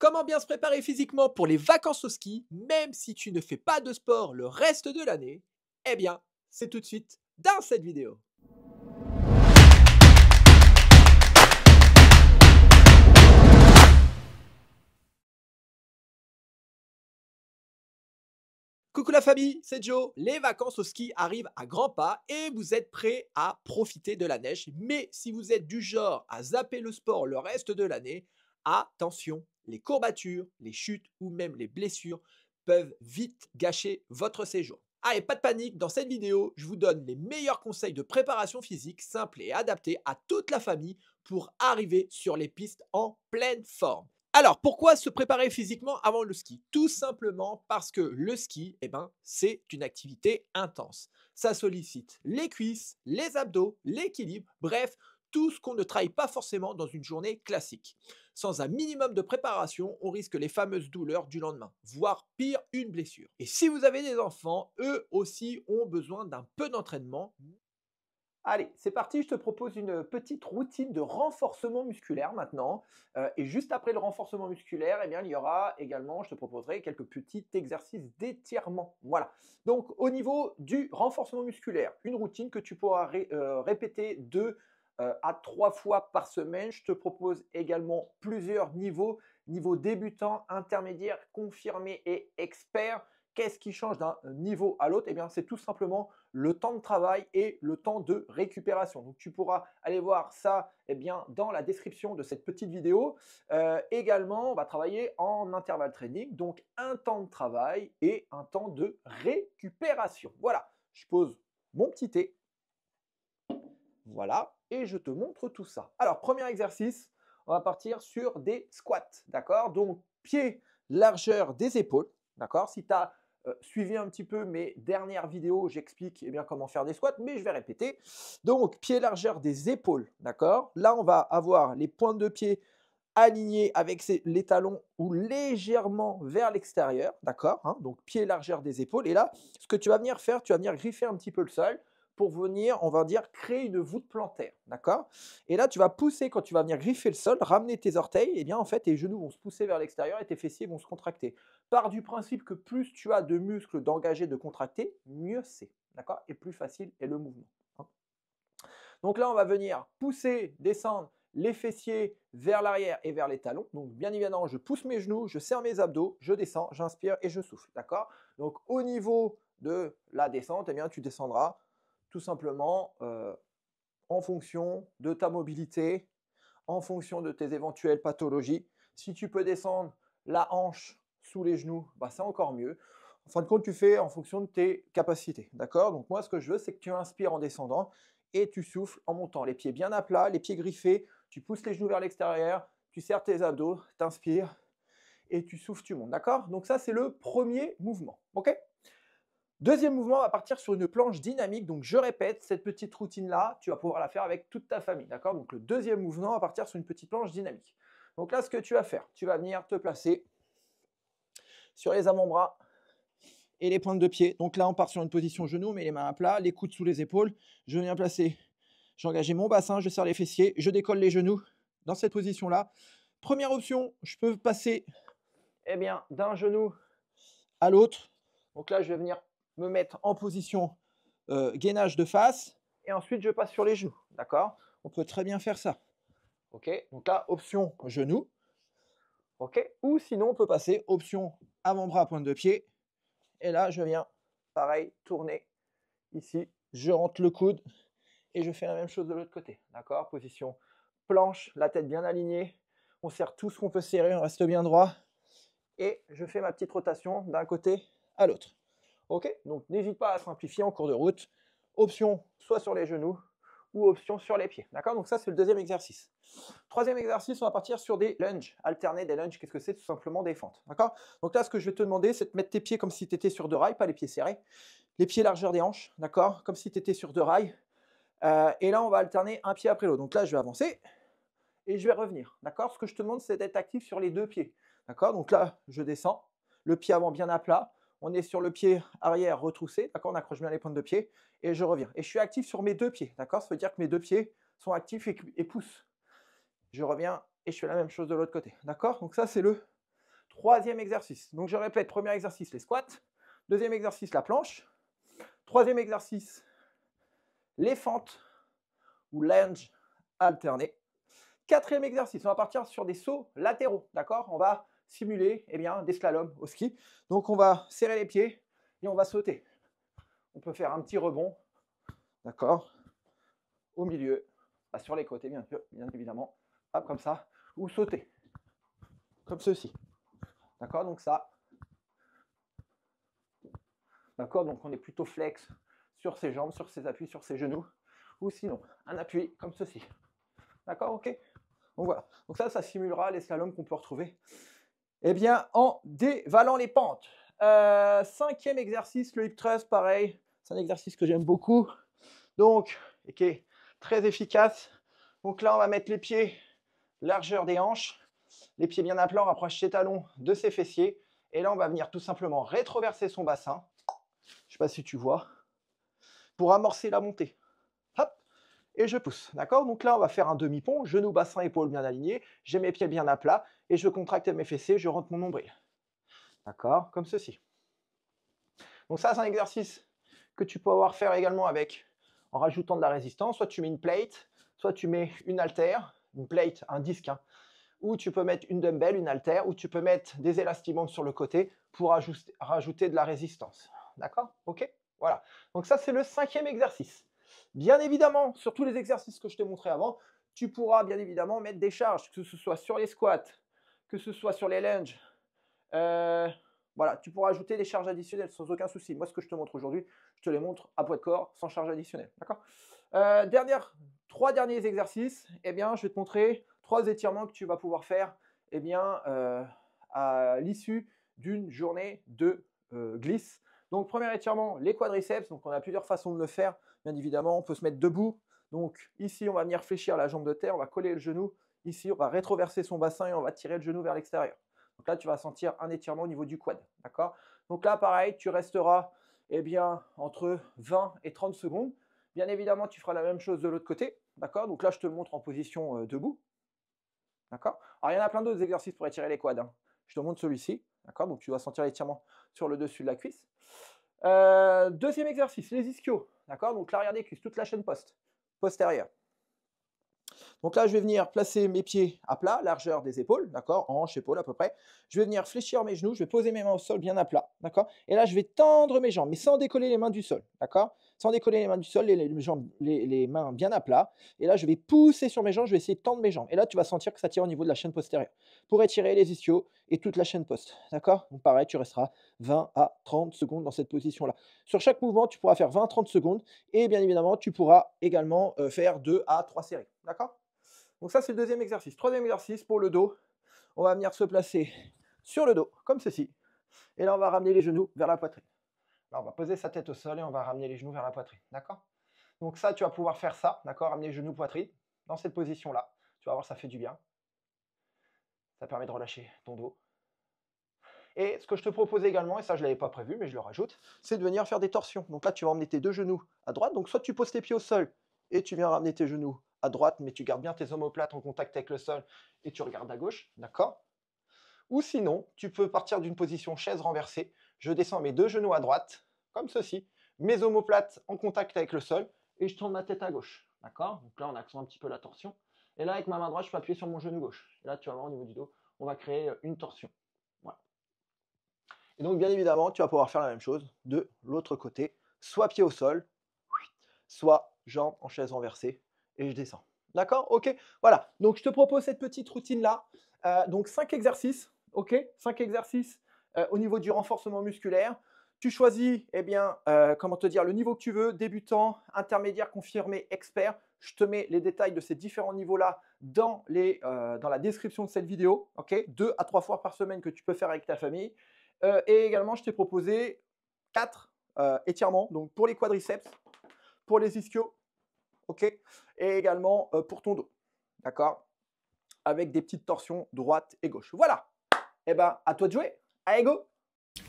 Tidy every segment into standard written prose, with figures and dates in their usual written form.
Comment bien se préparer physiquement pour les vacances au ski, même si tu ne fais pas de sport le reste de l'année? Eh bien, c'est tout de suite dans cette vidéo. Coucou la famille, c'est Joe. Les vacances au ski arrivent à grands pas et vous êtes prêts à profiter de la neige. Mais si vous êtes du genre à zapper le sport le reste de l'année, attention, les courbatures, les chutes ou même les blessures peuvent vite gâcher votre séjour. Ah, et pas de panique, dans cette vidéo, je vous donne les meilleurs conseils de préparation physique simples et adaptés à toute la famille pour arriver sur les pistes en pleine forme. Alors, pourquoi se préparer physiquement avant le ski? Tout simplement parce que le ski, c'est une activité intense. Ça sollicite les cuisses, les abdos, l'équilibre, bref, tout ce qu'on ne travaille pas forcément dans une journée classique. Sans un minimum de préparation, on risque les fameuses douleurs du lendemain, voire pire, une blessure. Et si vous avez des enfants, eux aussi ont besoin d'un peu d'entraînement. Allez, c'est parti, je te propose une petite routine de renforcement musculaire maintenant. Et juste après le renforcement musculaire, eh bien, il y aura également, je te proposerai quelques petits exercices d'étirement. Voilà. Donc, au niveau du renforcement musculaire, une routine que tu pourras répéter 2 à 3 fois par semaine. Je te propose également plusieurs niveaux, niveau débutant, intermédiaire, confirmé et expert. Qu'est-ce qui change d'un niveau à l'autre? Eh bien, c'est tout simplement le temps de travail et le temps de récupération. Donc, tu pourras aller voir ça dans la description de cette petite vidéo. Également, on va travailler en intervalle training, donc un temps de travail et un temps de récupération. Voilà, je pose mon petit thé. Voilà, et je te montre tout ça. Alors, premier exercice, on va partir sur des squats, d'accord? Donc, pied, largeur des épaules, d'accord? Si tu as suivi un petit peu mes dernières vidéos, j'explique comment faire des squats, mais je vais répéter. Donc, pied, largeur des épaules, d'accord? Là, on va avoir les pointes de pied alignées avec les talons ou légèrement vers l'extérieur, d'accord, hein? Donc, pied, largeur des épaules. Et là, ce que tu vas venir faire, tu vas venir griffer un petit peu le sol pour venir, on va dire, créer une voûte plantaire, d'accord? Et là, tu vas pousser, quand tu vas venir griffer le sol, ramener tes orteils, et bien en fait, tes genoux vont se pousser vers l'extérieur et tes fessiers vont se contracter. Part du principe que plus tu as de muscles d'engagés, de contractés, mieux c'est, d'accord? Et plus facile est le mouvement, hein. Donc là, on va venir pousser, descendre les fessiers vers l'arrière et vers les talons. Donc bien évidemment, je pousse mes genoux, je serre mes abdos, je descends, j'inspire et je souffle, d'accord? Donc au niveau de la descente, eh bien, tu descendras tout simplement en fonction de ta mobilité, en fonction de tes éventuelles pathologies. Si tu peux descendre la hanche sous les genoux, bah, c'est encore mieux. En fin de compte, tu fais en fonction de tes capacités. D'accord? Donc moi, ce que je veux, c'est que tu inspires en descendant et tu souffles en montant. Les pieds bien à plat, les pieds griffés, tu pousses les genoux vers l'extérieur, tu serres tes abdos, tu inspires et tu souffles, tu montes. D'accord? Donc ça, c'est le premier mouvement. OK? Deuxième mouvement, on va partir sur une planche dynamique. Donc, je répète, cette petite routine-là, tu vas pouvoir la faire avec toute ta famille. D'accord? Donc, le deuxième mouvement, on va partir sur une petite planche dynamique. Donc là, ce que tu vas faire, tu vas venir te placer sur les avant-bras et les pointes de pied. Donc là, on part sur une position genou, mais les mains à plat, les coudes sous les épaules. Je viens placer, j'ai engagé mon bassin, je serre les fessiers, je décolle les genoux dans cette position-là. Première option, je peux passer d'un genou à l'autre. Donc là, je vais venir me mettre en position gainage de face et ensuite je passe sur les genoux. D'accord? On peut très bien faire ça. OK? Donc là, option genou. OK? Ou sinon, on peut passer option avant-bras, pointe de pied. Et là, je viens, pareil, tourner ici. Je rentre le coude et je fais la même chose de l'autre côté. D'accord? Position planche, la tête bien alignée. On serre tout ce qu'on peut serrer, on reste bien droit. Et je fais ma petite rotation d'un côté à l'autre. OK? Donc, n'hésite pas à simplifier en cours de route. Option soit sur les genoux ou option sur les pieds. D'accord? Donc ça, c'est le deuxième exercice. Troisième exercice, on va partir sur des lunges. Alterner des lunges, qu'est-ce que c'est? Tout simplement des fentes. D'accord? Donc là, ce que je vais te demander, c'est de mettre tes pieds comme si tu étais sur 2 rails, pas les pieds serrés. Les pieds largeur des hanches, d'accord? Comme si tu étais sur 2 rails. Et là, on va alterner un pied après l'autre. Donc là, je vais avancer et je vais revenir. D'accord? Ce que je te demande, c'est d'être actif sur les 2 pieds. D'accord? Donc là, je descends, le pied avant bien à plat. On est sur le pied arrière retroussé, d'accord? On accroche bien les pointes de pied et je reviens. Et je suis actif sur mes 2 pieds, d'accord? Ça veut dire que mes 2 pieds sont actifs et poussent. Je reviens et je fais la même chose de l'autre côté, d'accord? Donc ça, c'est le Troisième exercice. Donc, je répète, premier exercice, les squats. Deuxième exercice, la planche. Troisième exercice, les fentes ou lunge alternés. Quatrième exercice, on va partir sur des sauts latéraux, d'accord? On va simuler des slaloms au ski. Donc, on va serrer les pieds et on va sauter. On peut faire un petit rebond, d'accord? Au milieu, sur les côtés, bien évidemment. Hop, comme ça. Ou sauter, comme ceci. D'accord? Donc ça. D'accord? Donc on est plutôt flex sur ses jambes, sur ses appuis, sur ses genoux. Ou sinon, un appui comme ceci. D'accord? Ok? Donc voilà. Donc ça simulera les slaloms qu'on peut retrouver en dévalant les pentes. Cinquième exercice, le hip thrust, pareil. C'est un exercice que j'aime beaucoup. Donc, et qui est très efficace. Donc là, on va mettre les pieds largeur des hanches. Les pieds bien à plat, on rapproche ses talons de ses fessiers. Et là, on va venir tout simplement rétroverser son bassin. Je ne sais pas si tu vois. Pour amorcer la montée. Hop. Et je pousse. D'accord? Donc là, on va faire un demi-pont. Genou, bassin, épaules bien alignés. J'ai mes pieds bien à plat. Et je contracte mes fessiers. Je rentre mon nombril. D'accord? Comme ceci. Donc ça, c'est un exercice que tu peux avoir faire également en rajoutant de la résistance. Soit tu mets une plate, soit tu mets une haltère. Une plate, un disque. Ou tu peux mettre une dumbbell, une haltère, ou tu peux mettre des élastibandes sur le côté pour rajouter de la résistance. D'accord? Ok? Voilà. Donc ça, c'est le cinquième exercice. Bien évidemment, sur tous les exercices que je t'ai montré avant, tu pourras bien évidemment mettre des charges, que ce soit sur les squats, que ce soit sur les lunges. Voilà, tu pourras ajouter des charges additionnelles sans aucun souci. Moi, ce que je te montre aujourd'hui, je te les montre à poids de corps, sans charge additionnelle. D'accord? Trois derniers exercices, je vais te montrer 3 étirements que tu vas pouvoir faire à l'issue d'une journée de glisse. Donc, premier étirement, les quadriceps. Donc, on a plusieurs façons de le faire. Bien évidemment, on peut se mettre debout. Donc, ici, on va venir fléchir la jambe de terre. On va coller le genou. Ici, on va rétroverser son bassin et on va tirer le genou vers l'extérieur. Donc là, tu vas sentir un étirement au niveau du quad. D'accord? Donc là, pareil, tu resteras entre 20 et 30 secondes. Bien évidemment, tu feras la même chose de l'autre côté. D'accord? Donc là, je te le montre en position debout. D'accord? Alors, il y en a plein d'autres exercices pour étirer les quads. Je te montre celui-ci. D'accord? Donc, tu vas sentir l'étirement sur le dessus de la cuisse. Deuxième exercice, les ischios. D'accord? Donc, l'arrière des cuisses, toute la chaîne postérieure. Donc là, je vais venir placer mes pieds à plat, largeur des épaules, d'accord, hanche, épaule à peu près. Je vais venir fléchir mes genoux, je vais poser mes mains au sol bien à plat, d'accord. Et là, je vais tendre mes jambes, mais sans décoller les mains du sol, d'accord. Sans décoller les mains du sol, les mains bien à plat. Et là, je vais pousser sur mes jambes, je vais essayer de tendre mes jambes. Et là, tu vas sentir que ça tire au niveau de la chaîne postérieure. Pour étirer les ischios et toute la chaîne post, d'accord. Donc pareil, tu resteras 20 à 30 secondes dans cette position-là. Sur chaque mouvement, tu pourras faire 20 à 30 secondes. Et bien évidemment, tu pourras également faire 2 à 3 séries, d'accord. Donc ça, c'est le deuxième exercice. Troisième exercice pour le dos. On va venir se placer sur le dos, comme ceci. Et là, on va ramener les genoux vers la poitrine. Là, on va poser sa tête au sol et on va ramener les genoux vers la poitrine. D'accord? Donc ça, tu vas pouvoir faire ça. D'accord? Ramener les genoux poitrine dans cette position-là. Tu vas voir, ça fait du bien. Ça permet de relâcher ton dos. Et ce que je te propose également, et ça, je ne l'avais pas prévu, mais je le rajoute, c'est de venir faire des torsions. Donc là, tu vas emmener tes deux genoux à droite. Donc soit tu poses tes pieds au sol et tu viens ramener tes genoux à droite, mais tu gardes bien tes omoplates en contact avec le sol et tu regardes à gauche, d'accord? Ou sinon, tu peux partir d'une position chaise renversée. Je descends mes deux genoux à droite, comme ceci, mes omoplates en contact avec le sol et je tourne ma tête à gauche, d'accord? Donc là, on accentue un petit peu la torsion. Et là, avec ma main droite, je peux appuyer sur mon genou gauche. Et là, tu vas voir au niveau du dos, on va créer une torsion. Voilà. Et donc, bien évidemment, tu vas pouvoir faire la même chose de l'autre côté, soit pied au sol, soit jambes en chaise renversée. Et je descends. D'accord? Ok? Voilà. Donc, je te propose cette petite routine-là. Donc, 5 exercices. Ok? 5 exercices au niveau du renforcement musculaire. Tu choisis, comment te dire, le niveau que tu veux, débutant, intermédiaire, confirmé, expert. Je te mets les détails de ces différents niveaux-là dans la description de cette vidéo. Ok? 2 à 3 fois par semaine que tu peux faire avec ta famille. Et également, je t'ai proposé 4 étirements. Donc, pour les quadriceps, pour les ischios, ok, et également pour ton dos, d'accord, avec des petites torsions droite et gauche. Voilà. Et à toi de jouer. Allez, go.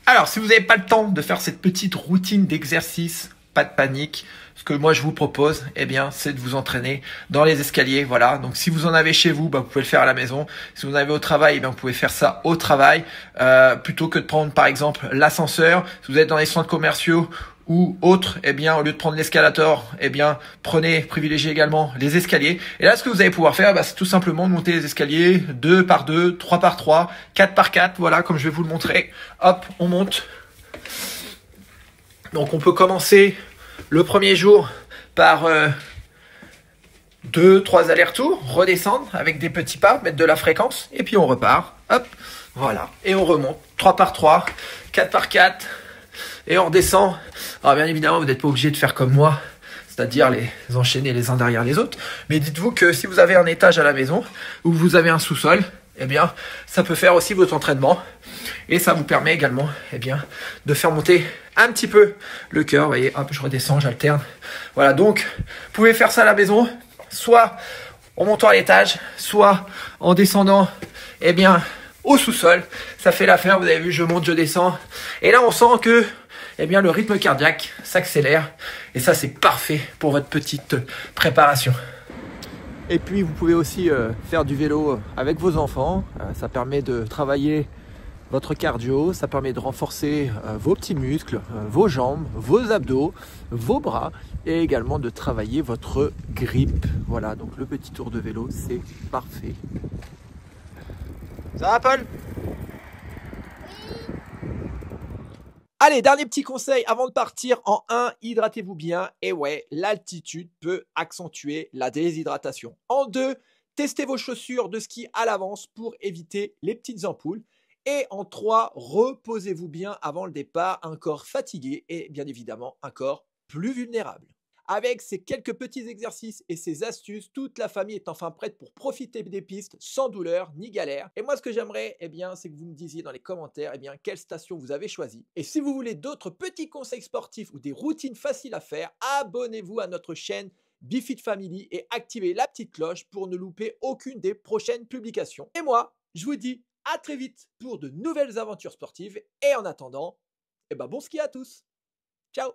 Alors, si vous n'avez pas le temps de faire cette petite routine d'exercice pas de panique. Ce que moi je vous propose, eh bien, c'est de vous entraîner dans les escaliers. Voilà. Donc si vous en avez chez vous, bah, vous pouvez le faire à la maison. Si vous en avez au travail, eh bien, vous pouvez faire ça au travail, plutôt que de prendre par exemple l'ascenseur. Si vous êtes dans les centres commerciaux ou autres, eh bien, au lieu de prendre l'escalator, eh bien, privilégiez également les escaliers. Et là, ce que vous allez pouvoir faire, bah, c'est tout simplement monter les escaliers 2 par 2, 3 par 3, 4 par 4. Voilà, comme je vais vous le montrer. Hop, on monte. Donc, on peut commencer le premier jour par 2-3 allers-retours, redescendre avec des petits pas, mettre de la fréquence, et puis on repart. Hop, voilà. Et on remonte 3 par 3, 4 par 4, et on redescend. Alors bien évidemment, vous n'êtes pas obligé de faire comme moi, c'est-à-dire les enchaîner les uns derrière les autres. Mais dites-vous que si vous avez un étage à la maison, ou vous avez un sous-sol, eh bien, ça peut faire aussi votre entraînement. Et ça vous permet également, eh bien, de faire monter un petit peu le cœur. Vous voyez, hop, je redescends, j'alterne. Voilà, donc, vous pouvez faire ça à la maison, soit en montant à l'étage, soit en descendant, eh bien, au sous-sol. Ça fait l'affaire, vous avez vu, je monte, je descends. Et là, on sent que, eh bien, le rythme cardiaque s'accélère. Et ça, c'est parfait pour votre petite préparation. Et puis, vous pouvez aussi faire du vélo avec vos enfants. Ça permet de travailler votre cardio, ça permet de renforcer vos petits muscles, vos jambes, vos abdos, vos bras et également de travailler votre grippe. Voilà, donc le petit tour de vélo, c'est parfait. Ça va, Paul? Allez, dernier petit conseil avant de partir. En 1, hydratez-vous bien. Et ouais, l'altitude peut accentuer la déshydratation. En 2, testez vos chaussures de ski à l'avance pour éviter les petites ampoules. Et en 3, reposez-vous bien avant le départ, un corps fatigué et bien évidemment un corps plus vulnérable. Avec ces quelques petits exercices et ces astuces, toute la famille est enfin prête pour profiter des pistes sans douleur ni galère. Et moi, ce que j'aimerais, eh bien, c'est que vous me disiez dans les commentaires, eh bien, quelle station vous avez choisi. Et si vous voulez d'autres petits conseils sportifs ou des routines faciles à faire, abonnez-vous à notre chaîne BeFit Family et activez la petite cloche pour ne louper aucune des prochaines publications. Et moi, je vous dis à très vite pour de nouvelles aventures sportives. Et en attendant, eh ben, bon ski à tous. Ciao!